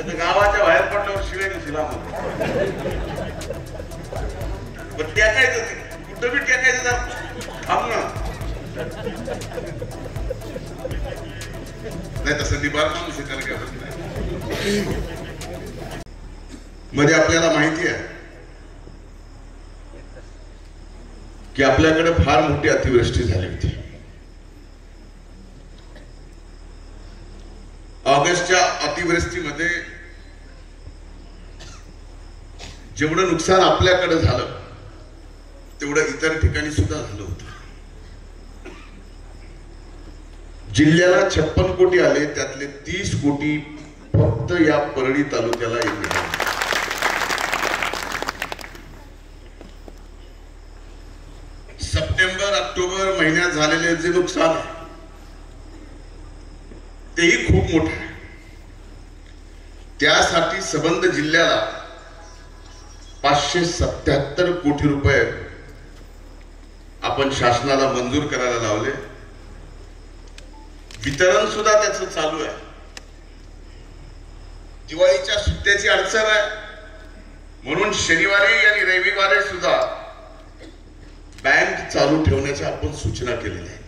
तर गावाच्या बाहेर पडल्यावर शिवाय नसेला पण टेकायचं कुठं बी टेकायचं जर थांब ना नाही तसं निबार माणूस त्याला काय होत नाही. मध्ये आपल्याला माहिती आहे की आपल्याकडे फार मोठी अतिवृष्टी झाली होती. ऑगस्टच्या अतिवृष्टीमध्ये जेवढं नुकसान आपल्याकडे झालं तेवढं इतर ठिकाणी सुद्धा झालं होतं. जिल्ह्याला 56 कोटी आले, त्यातले 30 कोटी फक्त या परळी तालुक्याला मिळाले. सप्टेंबर ऑक्टोबर महिन्यात झालेले जे नुकसान आहे तेही खूप मोठं आहे. त्यासाठी संबंध जिल्ह्याला 577 कोटी रुपये आपण शासनाला मंजूर करायला लावले. वितरण सुद्धा त्याचं चालू आहे. दिवाळीच्या सुट्ट्याची अडचण आहे म्हणून शनिवारी आणि रविवारी सुद्धा बँक चालू ठेवण्याच्या आपण सूचना केलेल्या आहेत.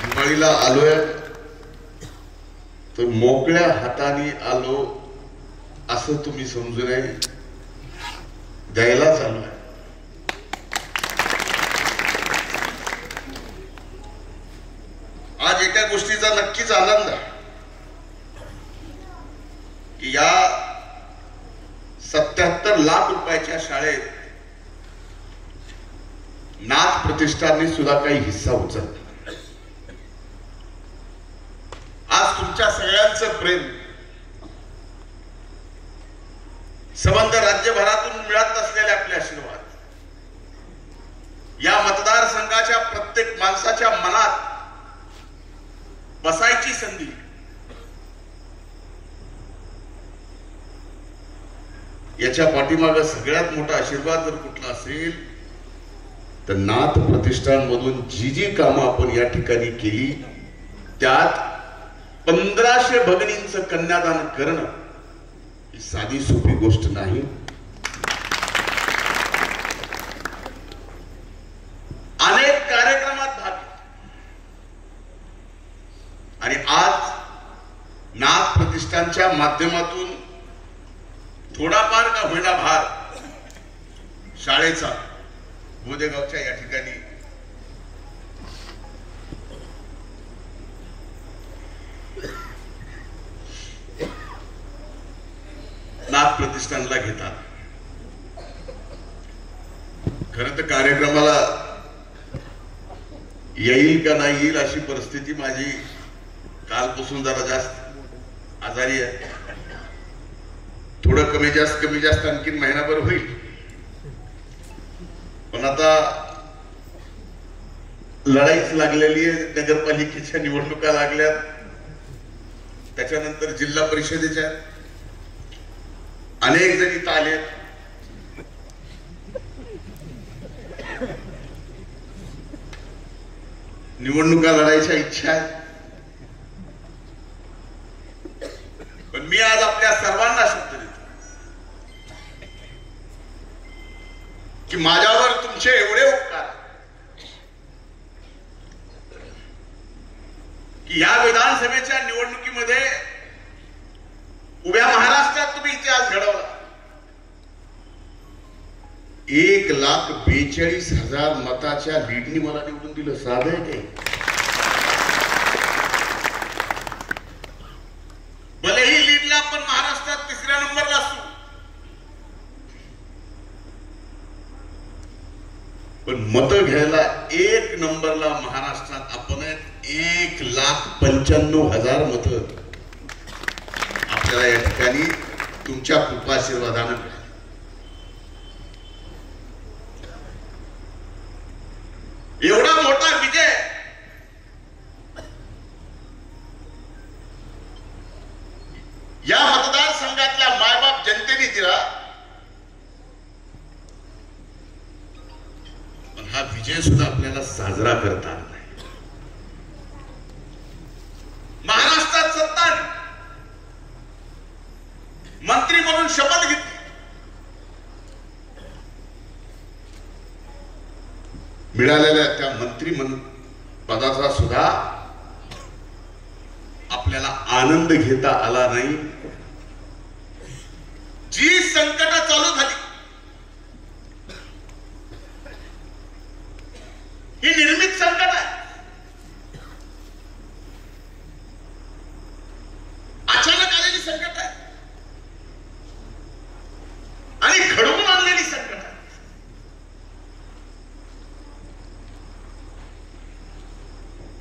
दिवाळीला आलोय तर मोकळ्या हाताने आलो असं तुम्ही समजू नये, द्यायला चालू आहे. आज एका गोष्टीचा नक्कीच आनंद आहे की या 77 लाख रुपयाच्या शाळेत नाथ प्रतिष्ठानने सुद्धा काही हिस्सा उचलला. आज तुमच्या सगळ्यांचं प्रेम संबंध राज्यभरातून मिळत असलेले आपले आशीर्वाद या मतदारसंघाच्या प्रत्येक माणसाच्या मनात बसायची संधी याच्या पाठीमागे सगळ्यात मोठा आशीर्वाद जर कुठला असेल तर नाथ प्रतिष्ठान मधून जी कामं आपण या ठिकाणी केली त्यात 1500 भगिनींचं कन्यादान करणं ही साधी सोपी गोष्ट नाही. अनेक कार्यक्रमात भाग आणि आज नाथ प्रतिष्ठानच्या माध्यमातून थोडाफार का होईना भार शाळेचा गोदेगावच्या या ठिकाणी नाथ प्रतिष्ठानला घेतात. खरं तर कार्यक्रमाला येईल का नाही येईल अशी परिस्थिती माझी कालपासून जरा जास्त आजारी आहे. थोडं कमी जास्त आणखीन महिनाभर होईल. पण आता लढाईच लागलेली आहे. नगरपालिकेच्या निवडणुका लागल्यात, त्याच्यानंतर जिल्हा परिषदेच्या अनेक जण इथं आलेत. निवडणुका लढायच्या इच्छा आहे. पण मी आज आपल्या सर्वांना शब्द देतो की माझ्यावर तुमचे एवढे उपकार की या विधानसभेच्या निवडणुकीमध्ये उभ्या महाराष्ट्रात तुम्ही इतिहास घडवला. 1,42,000 मताच्या लीडनी मला निवडून दिलं. साधं आहे ते. भलेही लीडला आपण महाराष्ट्रात 3ऱ्या नंबरला असू, पण मत घ्यायला 1 नंबरला महाराष्ट्रात आपण 1,95,000 मत आपल्याला या ठिकाणी तुमच्या कृपाशीर्वादानं मिळाली. एवढा मोठा विजय या मतदारसंघातल्या मायबाप जनतेने दिला. पण हा विजय सुद्धा आपल्याला साजरा करता आला नाही. महाराष्ट्रात सत्ता म्हणून शपथ घेतली. मिळालेल्या त्या मंत्री पदाचा सुद्धा आपल्याला आनंद घेता आला नाही. जी संकट चालू झाली ही निर्मित संकट आहे. अचानक आलेली संकट आहे आणि घडवून आणलेली संकट आहे.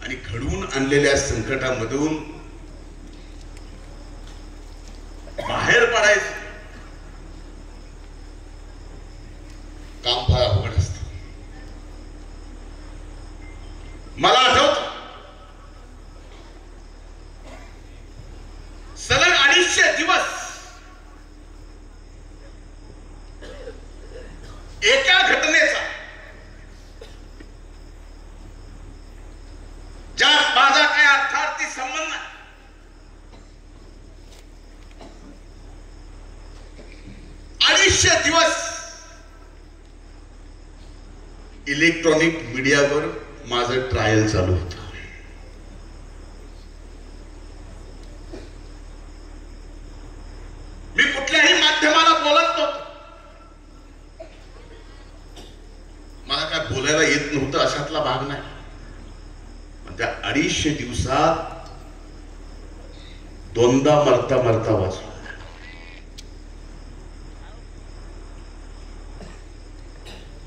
आणि घडवून आणलेल्या संकटामधून बाहेर पडायचं काम फार अवघड असतं. मला आठवत सलग 250 दिवस एका घटनेचा ज्यात माझा काही अर्थार्थी संबंध नाही, दिवस इलेक्ट्रॉनिक मीडियावर माझं ट्रायल चालू होतं. मी कुठल्याही माध्यमाला बोलत नव्हतो. मला काय बोलायला येत नव्हतं अशातला भाग नाही. पण त्या 250 दिवसात दोनदा मरता मरता वाचलो.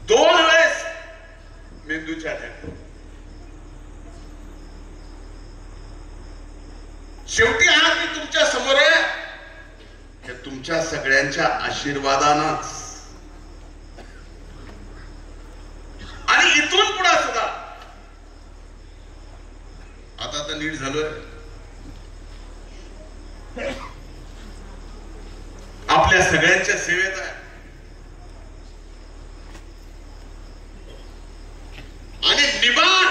दोन वेळेस मेंदूच्या अटॅक. शेवटी आज मी तुमच्या समोर आहे हे तुमच्या सगळ्यांच्या आशीर्वादानंच. आणि इथून पुढे सुद्धा आता तर नीट झालोय. आपल्या सगळ्यांच्या सेवेत आहे. आणि निबाण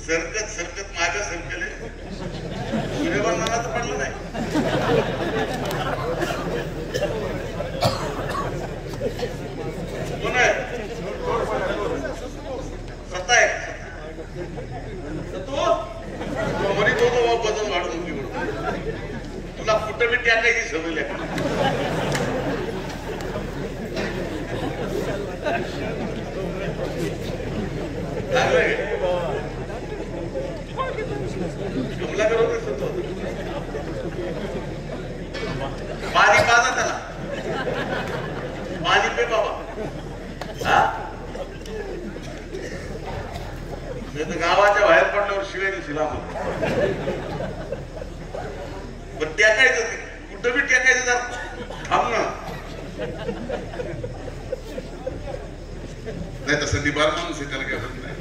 सरकत सरकत मागे सरकले. सूर्यवन नावाचं पडलं नाही. कोण आहे? सत्ता आहे. मरीत होतो बदल वाढत होती. तुला कुठं बी टाकायची सवय लागली. कमला करत होतो पाणी पाजा त्याला. पाणी पे बाबा. गावाच्या बाहेर पडल्यावर शिवाय दिला पण टाकायचं कुठं बी टाकायचं जर थांब ना. नाही तसं निबार माणूस त्याला काय होत नाही.